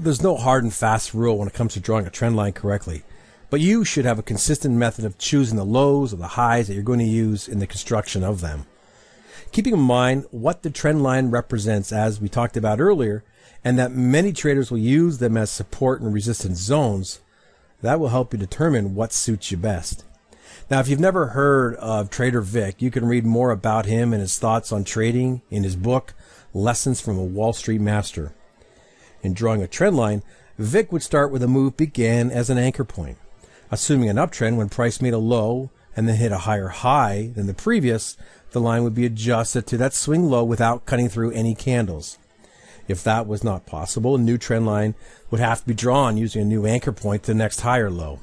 there's no hard and fast rule when it comes to drawing a trend line correctly, but you should have a consistent method of choosing the lows or the highs that you're going to use in the construction of them. Keeping in mind what the trend line represents, as we talked about earlier, and that many traders will use them as support and resistance zones, that will help you determine what suits you best. Now, if you've never heard of Trader Vic, you can read more about him and his thoughts on trading in his book, Lessons from a Wall Street Master. In drawing a trend line, Vic would start with a move began as an anchor point. Assuming an uptrend, when price made a low and then hit a higher high than the previous, the line would be adjusted to that swing low without cutting through any candles. If that was not possible, a new trend line would have to be drawn using a new anchor point to the next higher low.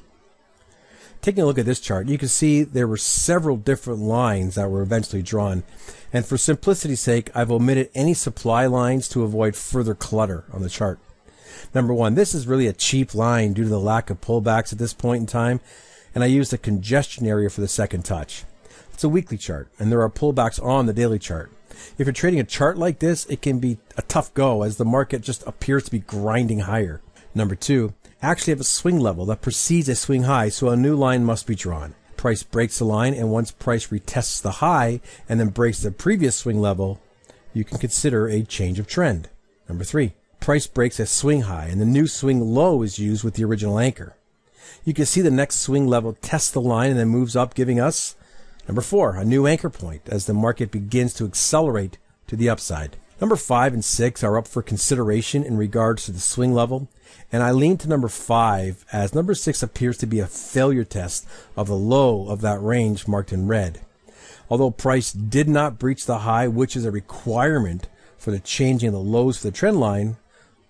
Taking a look at this chart, you can see there were several different lines that were eventually drawn. And for simplicity's sake, I've omitted any supply lines to avoid further clutter on the chart. Number one, this is really a cheap line due to the lack of pullbacks at this point in time, and I used a congestion area for the second touch. It's a weekly chart, and there are pullbacks on the daily chart. If you're trading a chart like this, it can be a tough go as the market just appears to be grinding higher. Number two, actually have a swing level that precedes a swing high, so a new line must be drawn. Price breaks the line, and once price retests the high and then breaks the previous swing level, you can consider a change of trend. Number three, price breaks a swing high, and the new swing low is used with the original anchor. You can see the next swing level tests the line and then moves up, giving us, number four, a new anchor point as the market begins to accelerate to the upside. Number 5 and 6 are up for consideration in regards to the swing level, and I lean to number 5 as number 6 appears to be a failure test of the low of that range marked in red. Although price did not breach the high, which is a requirement for the changing of the lows for the trend line,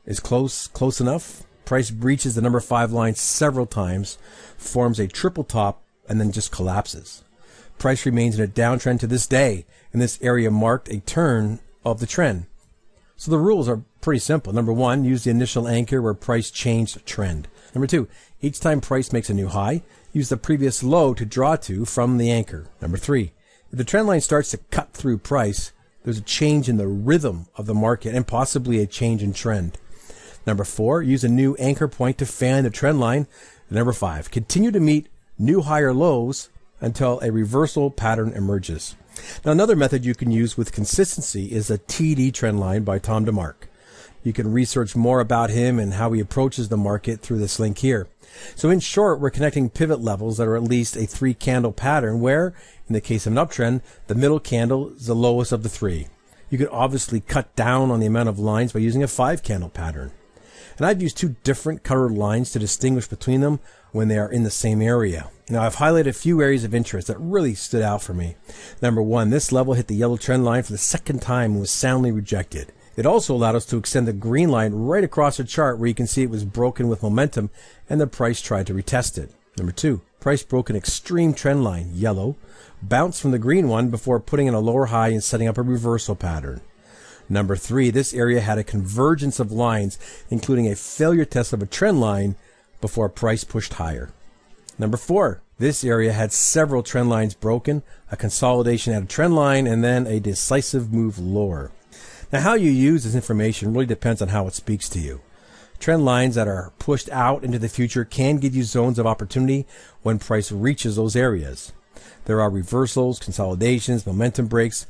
is close enough. Price breaches the number 5 line several times, forms a triple top, and then just collapses. Price remains in a downtrend to this day, and this area marked a turn of the trend. So the rules are pretty simple. Number 1, use the initial anchor where price changed trend. Number 2, each time price makes a new high, use the previous low to draw to from the anchor. Number 3, if the trend line starts to cut through price, there's a change in the rhythm of the market and possibly a change in trend. Number 4, use a new anchor point to fan the trend line. And number 5, continue to meet new higher lows until a reversal pattern emerges. Now, another method you can use with consistency is a TD trend line by Tom DeMark. You can research more about him and how he approaches the market through this link here. So in short, we're connecting pivot levels that are at least a 3-candle pattern where, in the case of an uptrend, the middle candle is the lowest of the 3. You could obviously cut down on the amount of lines by using a 5-candle pattern. And I've used 2 different colored lines to distinguish between them when they are in the same area. Now, I've highlighted a few areas of interest that really stood out for me. Number 1, this level hit the yellow trend line for the second time and was soundly rejected. It also allowed us to extend the green line right across the chart where you can see it was broken with momentum and the price tried to retest it. Number 2, price broke an extreme trend line, yellow, bounced from the green one before putting in a lower high and setting up a reversal pattern. Number 3, this area had a convergence of lines, including a failure test of a trend line before price pushed higher. Number 4, this area had several trend lines broken, a consolidation at a trend line, and then a decisive move lower. Now, how you use this information really depends on how it speaks to you. Trend lines that are pushed out into the future can give you zones of opportunity when price reaches those areas. There are reversals, consolidations, momentum breaks,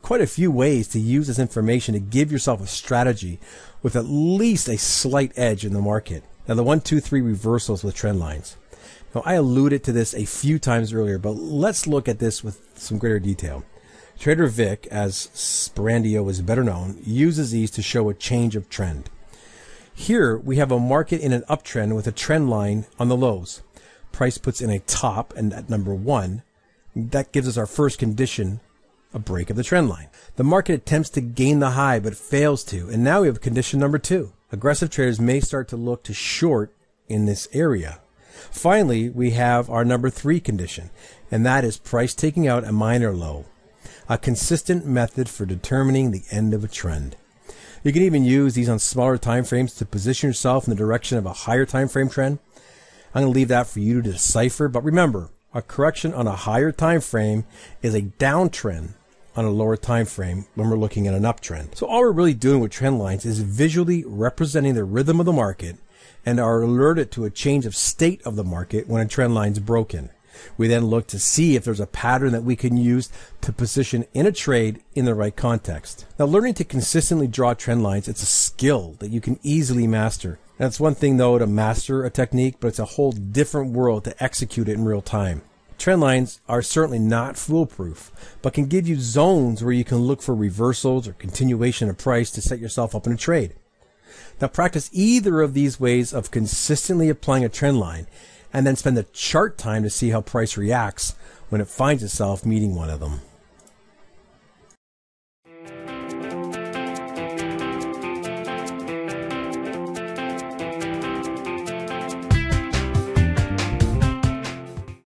quite a few ways to use this information to give yourself a strategy with at least a slight edge in the market. Now, the 1, 2, 3 reversals with trend lines. Now, I alluded to this a few times earlier, but let's look at this with some greater detail. Trader Vic, as Sperandeo is better known, uses these to show a change of trend. Here, we have a market in an uptrend with a trend line on the lows. Price puts in a top, and at number 1, that gives us our first condition, a break of the trend line. The market attempts to gain the high, but fails to, and now we have condition number 2. Aggressive traders may start to look to short in this area. Finally, we have our number 3 condition, and that is price taking out a minor low, a consistent method for determining the end of a trend. You can even use these on smaller time frames to position yourself in the direction of a higher time frame trend. I'm going to leave that for you to decipher, but remember, a correction on a higher time frame is a downtrend on a lower time frame when we're looking at an uptrend. So all we're really doing with trend lines is visually representing the rhythm of the market and are alerted to a change of state of the market when a trend line's broken. We then look to see if there's a pattern that we can use to position in a trade in the right context. Now, learning to consistently draw trend lines, it's a skill that you can easily master. And it's one thing, though, to master a technique, but it's a whole different world to execute it in real time. Trend lines are certainly not foolproof, but can give you zones where you can look for reversals or continuation of price to set yourself up in a trade. Now, practice either of these ways of consistently applying a trend line, and then spend the chart time to see how price reacts when it finds itself meeting one of them.